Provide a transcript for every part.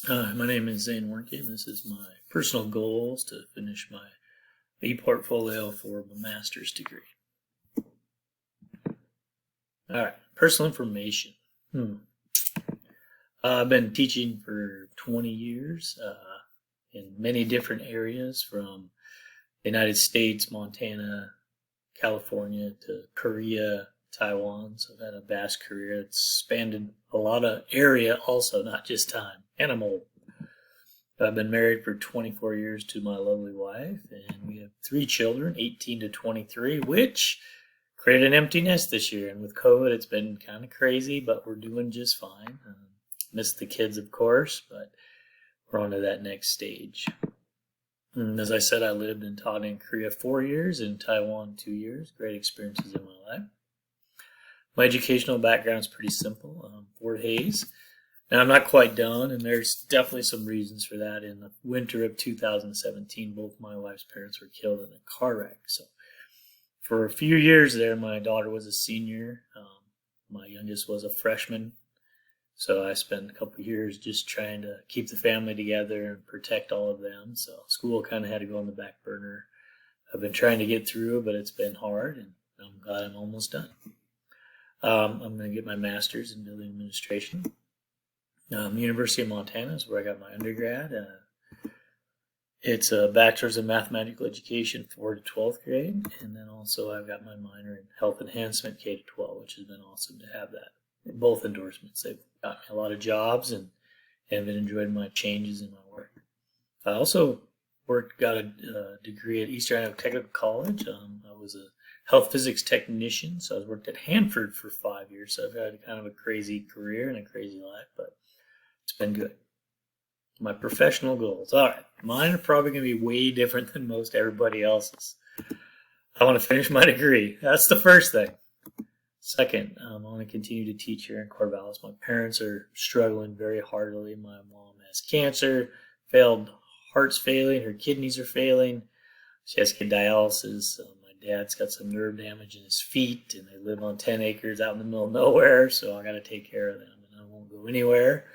My name is Zane Warnke, and this is my personal goals to finish my Eportfolio for my master's degree. All right, personal information. I've been teaching for 20 years in many different areas, from the United States, Montana, California, to Korea, Taiwan. So I've had a vast career. It's spanned a lot of area also, not just time. And I'm old. I've been married for 24 years to my lovely wife, and we have 3 children, 18 to 23, which created an empty nest this year. And with COVID, it's been kind of crazy, but we're doing just fine. Miss the kids, of course, but we're on to that next stage. And as I said, I lived and taught in Korea 4 years, in Taiwan 2 years. Great experiences in my life. My educational background is pretty simple. Fort Hays. Now, I'm not quite done, and there's definitely some reasons for that. In the winter of 2017, both my wife's parents were killed in a car wreck. So for a few years there, my daughter was a senior. My youngest was a freshman. So I spent a couple of years just trying to keep the family together and protect all of them. So school kind of had to go on the back burner. I've been trying to get through, but it's been hard, and I'm glad I'm almost done. I'm going to get my master's in building administration. University of Montana is where I got my undergrad. It's a bachelor's in mathematical education, 4th to 12th grade, and then also I've got my minor in health enhancement, K to 12, which has been awesome to have that. Both endorsements. They've got me a lot of jobs and have enjoyed my changes in my work. I also got a degree at Eastern Iowa Technical College. I was a health physics technician, so I worked at Hanford for 5 years. So I've had kind of a crazy career and a crazy life, but it's been good. My professional goals. All right, mine are probably going to be way different than most everybody else's. I want to finish my degree. That's the first thing. Second, I want to continue to teach here in Corvallis. My parents are struggling very heartily. My mom has cancer, heart's failing, her kidneys are failing. She has to get dialysis. My dad's got some nerve damage in his feet, and they live on 10 acres out in the middle of nowhere, so I got to take care of them, and I won't go anywhere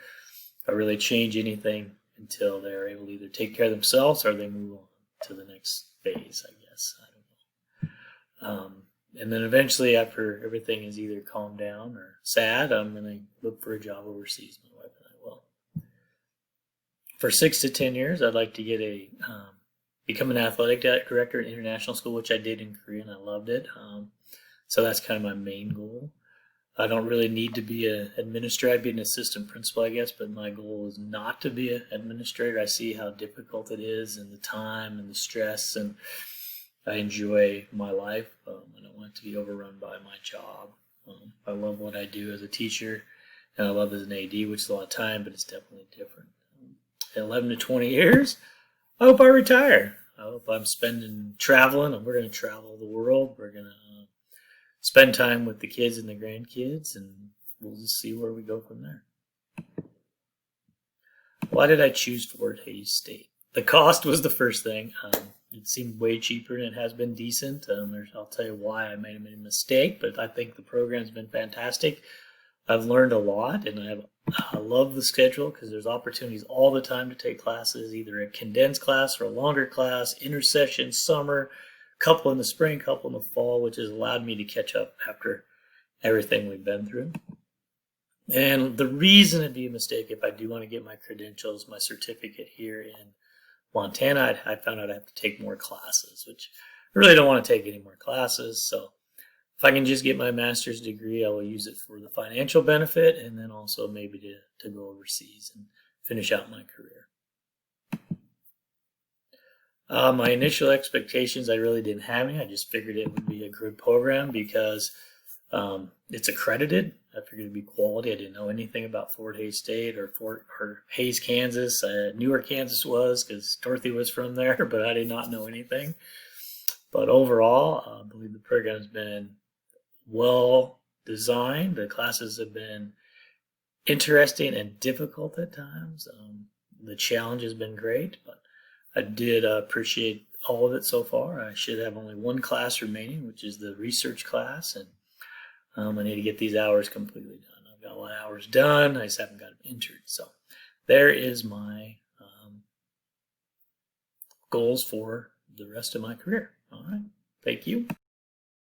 or really change anything until they're able to either take care of themselves or they move on to the next phase, I guess. I don't know. And then eventually, after everything is either calmed down or sad, I'm going to look for a job overseas. My wife and I will. For 6 to 10 years, I'd like to become an athletic director at international school, which I did in Korea, and I loved it. So that's kind of my main goal. I don't really need to be an administrator. I'd be an assistant principal, I guess, but my goal is not to be an administrator. I see how difficult it is, and the time and the stress, and I enjoy my life. I don't want it to be overrun by my job. I love what I do as a teacher, and I love as an AD, which is a lot of time, but it's definitely different. At 11 to 20 years, I hope I retire. I hope I'm spending traveling, and we're going to travel the world. We're going to spend time with the kids and the grandkids, and we'll just see where we go from there. Why did I choose Fort Hays State? The cost was the first thing. It seemed way cheaper, and it has been decent. I'll tell you why I made a mistake, but I think the program's been fantastic. I've learned a lot, and I love the schedule because there's opportunities all the time to take classes, either a condensed class or a longer class, intersession, summer, couple in the spring, couple in the fall, which has allowed me to catch up after everything we've been through. And the reason it'd be a mistake if I do want to get my credentials, my certificate here in Montana, I found out I have to take more classes, which I really don't want to take any more classes. So if I can just get my master's degree, I will use it for the financial benefit, and then also maybe to go overseas and finish out my career. My initial expectations, I really didn't have any. I just figured it would be a good program because it's accredited. I figured it'd be quality. I didn't know anything about Fort Hays State or Hays, Kansas. I knew where Kansas was because Dorothy was from there, but I did not know anything. But overall, I believe the program has been well designed. The classes have been interesting and difficult at times. The challenge has been great, but I did appreciate all of it so far. I should have only one class remaining, which is the research class, and I need to get these hours completely done. I've got a lot of hours done. I just haven't got them entered. So there is my goals for the rest of my career. All right. Thank you.